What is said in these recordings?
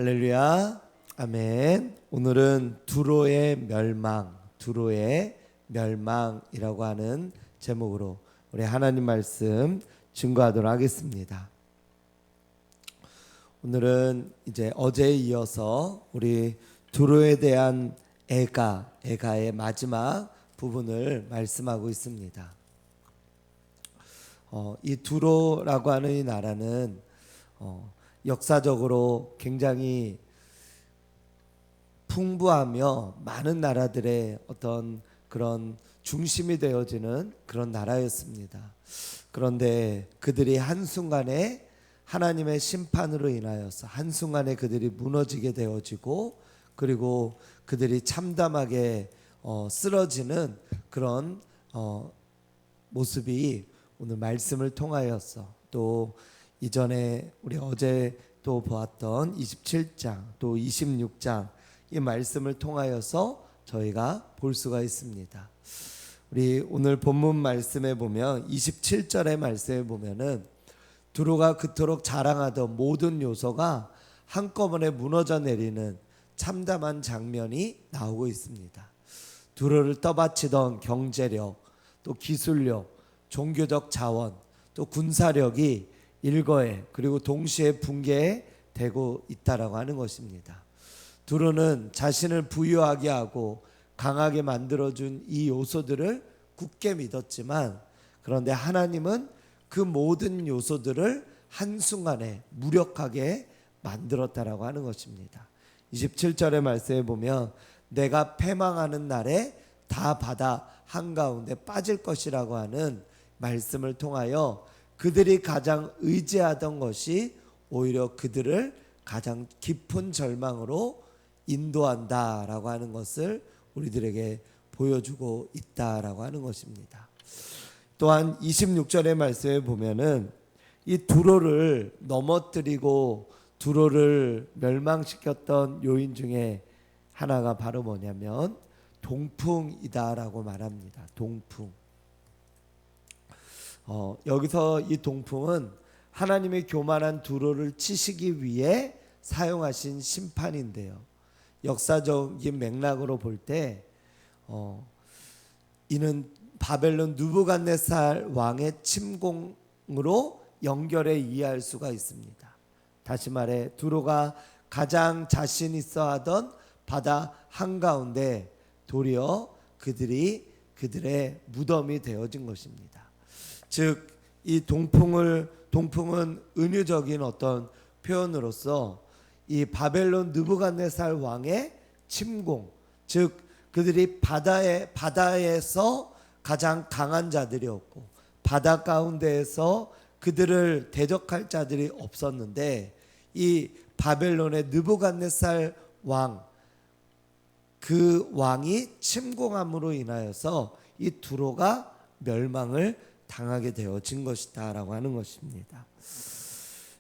할렐루야, 아멘. 오늘은 두로의 멸망이라고 하는 제목으로 우리 하나님 말씀 증거하도록 하겠습니다. 오늘은 이제 어제에 이어서 우리 두로에 대한 애가의 마지막 부분을 말씀하고 있습니다. 이 두로라고 하는 이 나라는 역사적으로 굉장히 풍부하며 많은 나라들의 어떤 그런 중심이 되어지는 그런 나라였습니다. 그런데 그들이 한순간에 하나님의 심판으로 인하여서 한순간에 그들이 무너지게 되어지고, 그리고 그들이 참담하게 쓰러지는 그런 모습이 오늘 말씀을 통하여서, 또 이전에 우리 어제 또 보았던 27장 또 26장 이 말씀을 통하여서 저희가 볼 수가 있습니다. 우리 오늘 본문 말씀에 보면 27절의 말씀에 보면은 두로가 그토록 자랑하던 모든 요소가 한꺼번에 무너져 내리는 참담한 장면이 나오고 있습니다. 두로를 떠받치던 경제력, 또 기술력, 종교적 자원, 또 군사력이 일거에 그리고 동시에 붕괴되고 있다라고 하는 것입니다. 두로는 자신을 부유하게 하고 강하게 만들어준 이 요소들을 굳게 믿었지만, 그런데 하나님은 그 모든 요소들을 한순간에 무력하게 만들었다라고 하는 것입니다. 27절의 말씀에 보면 내가 패망하는 날에 다 바다 한가운데 빠질 것이라고 하는 말씀을 통하여 그들이 가장 의지하던 것이 오히려 그들을 가장 깊은 절망으로 인도한다라고 하는 것을 우리들에게 보여주고 있다라고 하는 것입니다. 또한 26절의 말씀에 보면은 이 두로를 넘어뜨리고 두로를 멸망시켰던 요인 중에 하나가 바로 뭐냐면 동풍이다라고 말합니다. 동풍. 여기서 이 동풍은 하나님의 교만한 두로를 치시기 위해 사용하신 심판인데요. 역사적인 맥락으로 볼 때 이는 바벨론 느부갓네살 왕의 침공으로 연결해 이해할 수가 있습니다. 다시 말해 두로가 가장 자신 있어 하던 바다 한가운데 도리어 그들의 무덤이 되어진 것입니다. 즉 이 동풍은 은유적인 어떤 표현으로서 이 바벨론 느부갓네살 왕의 침공, 즉 그들이 바다에서 가장 강한 자들이었고 바다 가운데에서 그들을 대적할 자들이 없었는데, 이 바벨론의 느부갓네살 왕, 그 왕이 침공함으로 인하여서 이 두로가 멸망을 당하게 되어진 것이다 라고 하는 것입니다.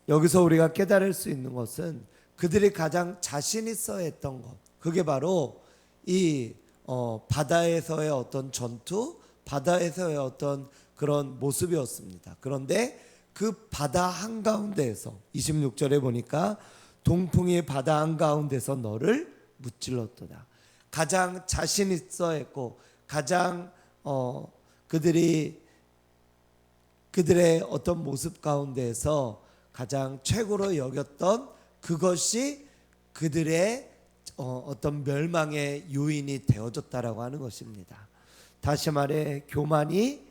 여기서 우리가 깨달을 수 있는 것은 그들이 가장 자신 있어 했던 것, 그게 바로 이 바다에서의 어떤 전투, 바다에서의 어떤 그런 모습이었습니다. 그런데 그 바다 한가운데에서 26절에 보니까 동풍이 바다 한가운데서 너를 무찔렀도다. 가장 자신 있어 했고 가장 그들의 어떤 모습 가운데에서 가장 최고로 여겼던 그것이 그들의 어떤 멸망의 요인이 되어졌다라고 하는 것입니다. 다시 말해 교만이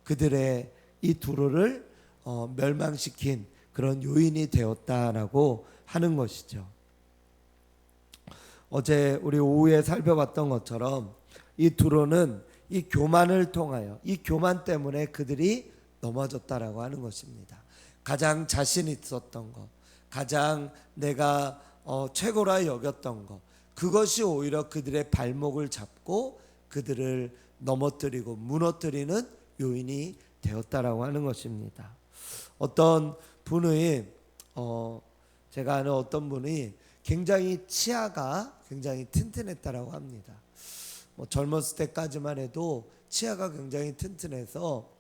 그들의 이 두로를 멸망시킨 그런 요인이 되었다라고 하는 것이죠. 어제 우리 오후에 살펴봤던 것처럼 이 두로는 이 교만을 통하여, 이 교만 때문에 그들이 넘어졌다라고 하는 것입니다. 가장 자신 있었던 것, 가장 내가 최고라 여겼던 것, 그것이 오히려 그들의 발목을 잡고 그들을 넘어뜨리고 무너뜨리는 요인이 되었다라고 하는 것입니다. 어떤 분이 제가 아는 어떤 분이 굉장히 치아가 굉장히 튼튼했다라고 합니다. 젊었을 때까지만 해도 치아가 굉장히 튼튼해서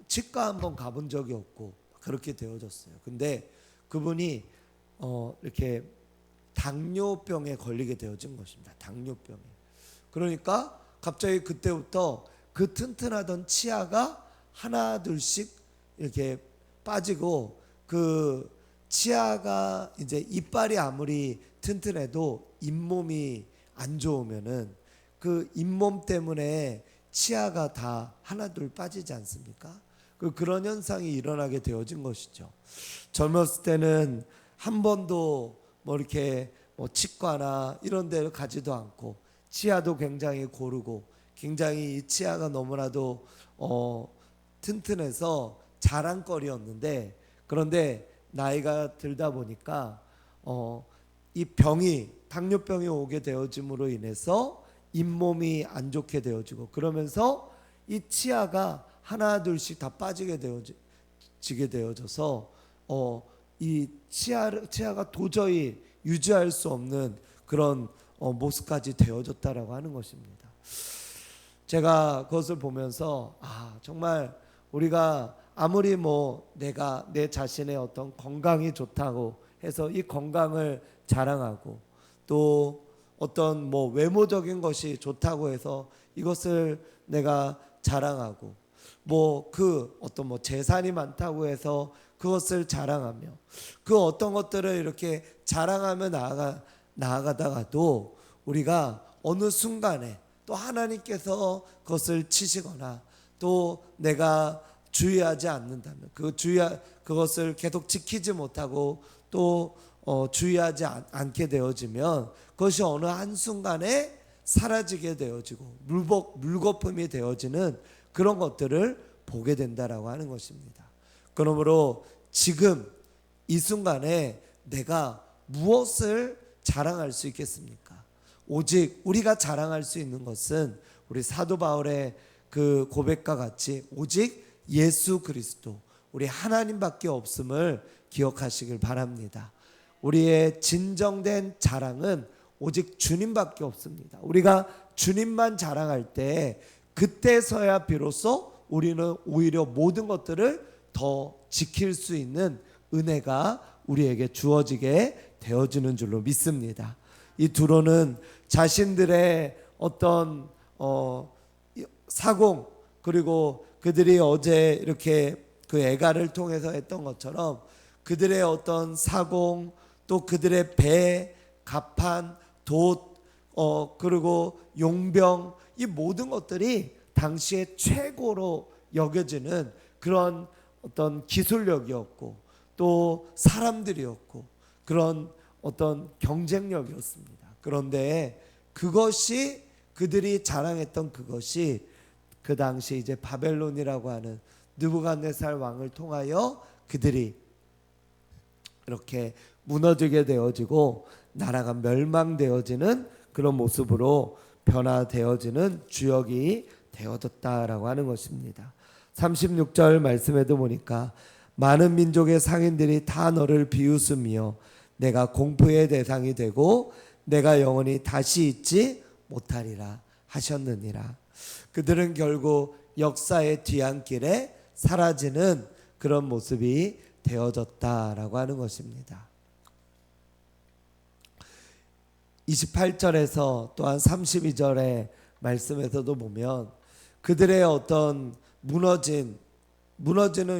치과 한번 가본 적이 없고 그렇게 되어졌어요. 근데 그분이 이렇게 당뇨병에 걸리게 되어진 것입니다. 당뇨병에. 그러니까 갑자기 그때부터 그 튼튼하던 치아가 하나 둘씩 이렇게 빠지고, 그 치아가 이제 이빨이 아무리 튼튼해도 잇몸이 안 좋으면은 그 잇몸 때문에 치아가 다 하나둘 빠지지 않습니까? 그런 현상이 일어나게 되어진 것이죠. 젊었을 때는 한 번도 뭐 이렇게 뭐 치과나 이런 데를 가지도 않고, 치아도 굉장히 고르고, 굉장히 이 치아가 너무나도 튼튼해서 자랑거리였는데, 그런데 나이가 들다 보니까 이 병이, 당뇨병이 오게 되어짐으로 인해서 잇몸이 안 좋게 되어지고, 그러면서 이 치아가 하나 둘씩 다 빠지게 되어지게 되어져서 이 치아가 도저히 유지할 수 없는 그런 모습까지 되어졌다라고 하는 것입니다. 제가 그것을 보면서 정말 우리가 아무리 뭐 내가 내 자신의 어떤 건강이 좋다고 해서 이 건강을 자랑하고, 또 어떤 뭐 외모적인 것이 좋다고 해서 이것을 내가 자랑하고, 뭐 그 어떤 뭐 재산이 많다고 해서 그것을 자랑하며, 그 어떤 것들을 이렇게 자랑하며 나아가다가도 우리가 어느 순간에 또 하나님께서 그것을 치시거나, 또 내가 주의하지 않는다면, 그것을 계속 지키지 못하고 또 주의하지 않게 되어지면 그것이 어느 한순간에 사라지게 되어지고 물거품이 되어지는 그런 것들을 보게 된다라고 하는 것입니다. 그러므로 지금 이 순간에 내가 무엇을 자랑할 수 있겠습니까? 오직 우리가 자랑할 수 있는 것은 우리 사도 바울의 그 고백과 같이 오직 예수 그리스도, 우리 하나님밖에 없음을 기억하시길 바랍니다. 우리의 진정된 자랑은 오직 주님밖에 없습니다. 우리가 주님만 자랑할 때, 그때서야 비로소 우리는 오히려 모든 것들을 더 지킬 수 있는 은혜가 우리에게 주어지게 되어지는 줄로 믿습니다. 이 두로는 자신들의 어떤 사공, 그리고 그들이 어제 이렇게 그 애가를 통해서 했던 것처럼 그들의 어떤 사공, 또 그들의 배, 갑판, 돛, 그리고 용병, 이 모든 것들이 당시에 최고로 여겨지는 그런 어떤 기술력이었고, 또 사람들이었고, 그런 어떤 경쟁력이었습니다. 그런데 그것이, 그들이 자랑했던 그것이 그 당시 이제 바벨론이라고 하는 느부갓네살 왕을 통하여 그들이 이렇게 무너지게 되어지고 나라가 멸망되어지는 그런 모습으로 변화되어지는 주역이 되어졌다라고 하는 것입니다. 36절 말씀에도 보니까 많은 민족의 상인들이 다 너를 비웃으며 내가 공포의 대상이 되고 내가 영원히 다시 잊지 못하리라 하셨느니라. 그들은 결국 역사의 뒤안길에 사라지는 그런 모습이 되어졌다라고 하는 것입니다. 28절에서 또한 32절의 말씀에서도 보면 그들의 어떤 무너지는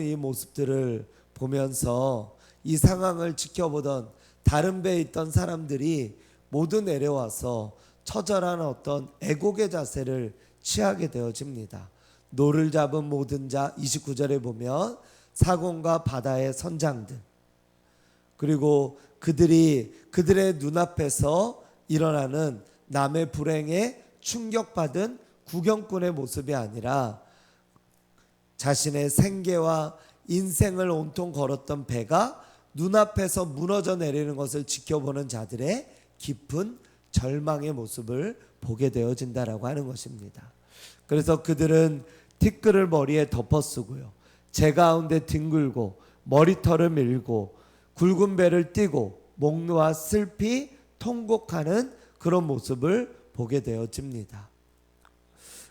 이 모습들을 보면서 이 상황을 지켜보던 다른 배에 있던 사람들이 모두 내려와서 처절한 어떤 애곡의 자세를 취하게 되어집니다. 노를 잡은 모든 자, 29절에 보면 사공과 바다의 선장들, 그리고 그들의 눈앞에서 일어나는 남의 불행에 충격받은 구경꾼의 모습이 아니라 자신의 생계와 인생을 온통 걸었던 배가 눈앞에서 무너져 내리는 것을 지켜보는 자들의 깊은 절망의 모습을 보게 되어진다라고 하는 것입니다. 그래서 그들은 티끌을 머리에 덮어쓰고요, 재 가운데 뒹굴고 머리털을 밀고 굵은 배를 띠고 목 놓아 슬피 통곡하는 그런 모습을 보게 되어집니다.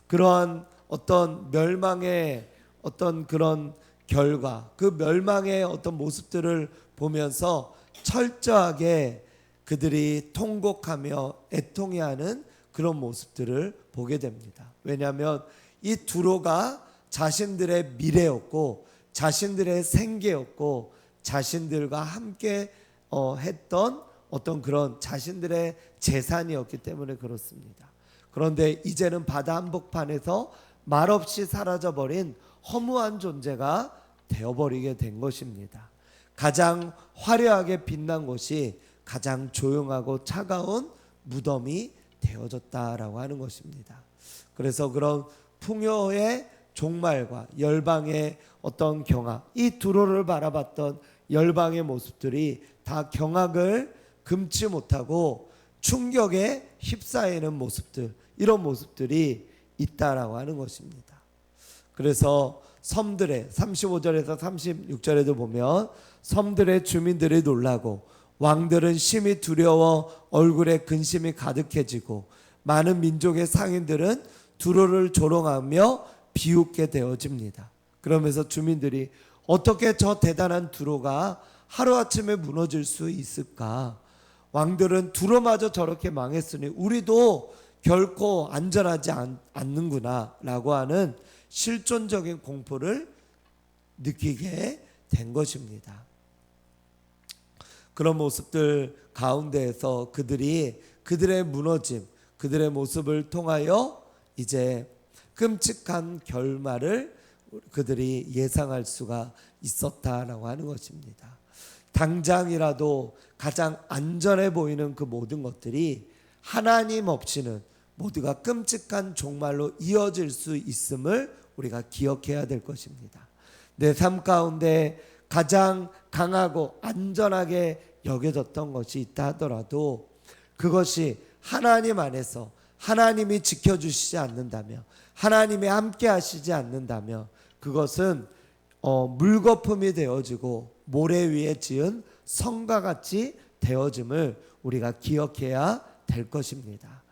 그러한 어떤 멸망의 어떤 그런 결과, 그 멸망의 어떤 모습들을 보면서 철저하게 그들이 통곡하며 애통해하는 그런 모습들을 보게 됩니다. 왜냐하면 이 두로가 자신들의 미래였고 자신들의 생계였고 자신들과 함께 했던 어떤 그런 자신들의 재산이었기 때문에 그렇습니다. 그런데 이제는 바다 한복판에서 말없이 사라져버린 허무한 존재가 되어버리게 된 것입니다. 가장 화려하게 빛난 곳이 가장 조용하고 차가운 무덤이 되어졌다라고 하는 것입니다. 그래서 그런 풍요의 종말과 열방의 어떤 경악, 이 두로를 바라봤던 열방의 모습들이 다 경악을 금치 못하고 충격에 휩싸이는 모습들, 이런 모습들이 있다라고 하는 것입니다. 그래서 섬들의 35절에서 36절에도 보면 섬들의 주민들이 놀라고 왕들은 심히 두려워 얼굴에 근심이 가득해지고 많은 민족의 상인들은 두로를 조롱하며 비웃게 되어집니다. 그러면서 주민들이 어떻게 저 대단한 두로가 하루아침에 무너질 수 있을까? 왕들은 두로마저 저렇게 망했으니 우리도 결코 안전하지 않는구나 라고 하는 실존적인 공포를 느끼게 된 것입니다. 그런 모습들 가운데에서 그들의 무너짐, 그들의 모습을 통하여 이제 끔찍한 결말을 그들이 예상할 수가 있었다라고 하는 것입니다. 당장이라도 가장 안전해 보이는 그 모든 것들이 하나님 없이는 모두가 끔찍한 종말로 이어질 수 있음을 우리가 기억해야 될 것입니다. 내 삶 가운데 가장 강하고 안전하게 여겨졌던 것이 있다 하더라도 그것이 하나님 안에서 하나님이 지켜주시지 않는다면, 하나님이 함께 하시지 않는다면 그것은 물거품이 되어지고 모래 위에 지은 성과 같이 되어짐을 우리가 기억해야 될 것입니다.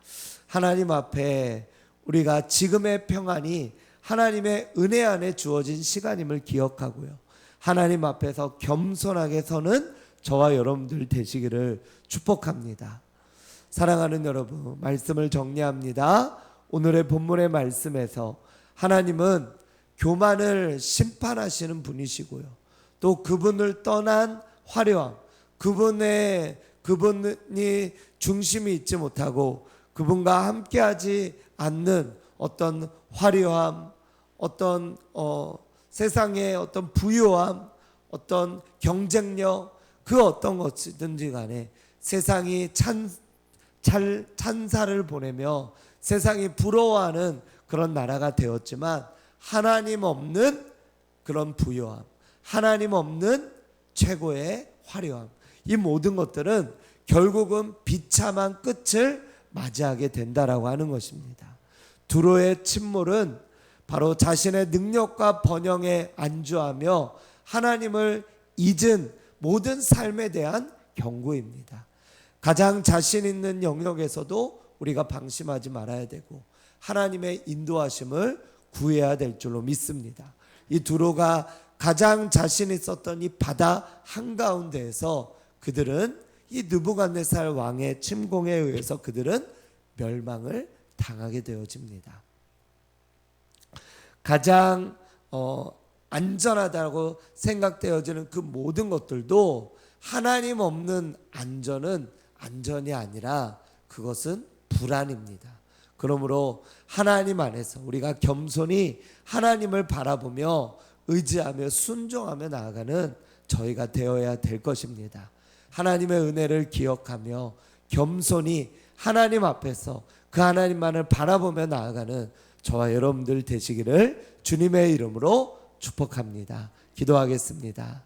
하나님 앞에 우리가 지금의 평안이 하나님의 은혜 안에 주어진 시간임을 기억하고요, 하나님 앞에서 겸손하게 서는 저와 여러분들 되시기를 축복합니다. 사랑하는 여러분, 말씀을 정리합니다. 오늘의 본문의 말씀에서 하나님은 교만을 심판하시는 분이시고요, 또 그분을 떠난 화려함, 그분이 중심이 있지 못하고 그분과 함께하지 않는 어떤 화려함, 어떤 세상의 어떤 부유함, 어떤 경쟁력, 그 어떤 것이든지 간에 세상이 찬사를 보내며 세상이 부러워하는 그런 나라가 되었지만 하나님 없는 그런 부유함, 하나님 없는 최고의 화려함, 이 모든 것들은 결국은 비참한 끝을 맞이하게 된다라고 하는 것입니다. 두로의 침몰은 바로 자신의 능력과 번영에 안주하며 하나님을 잊은 모든 삶에 대한 경고입니다. 가장 자신 있는 영역에서도 우리가 방심하지 말아야 되고 하나님의 인도하심을 구해야 될 줄로 믿습니다. 이 두로가 가장 자신 있었던 이 바다 한가운데에서 그들은 이 느부갓네살 왕의 침공에 의해서 그들은 멸망을 당하게 되어집니다. 가장 안전하다고 생각되어지는 그 모든 것들도 하나님 없는 안전은 안전이 아니라 그것은 불안입니다. 그러므로 하나님 안에서 우리가 겸손히 하나님을 바라보며 의지하며 순종하며 나아가는 저희가 되어야 될 것입니다. 하나님의 은혜를 기억하며 겸손히 하나님 앞에서 그 하나님만을 바라보며 나아가는 저와 여러분들 되시기를 주님의 이름으로 축복합니다. 기도하겠습니다.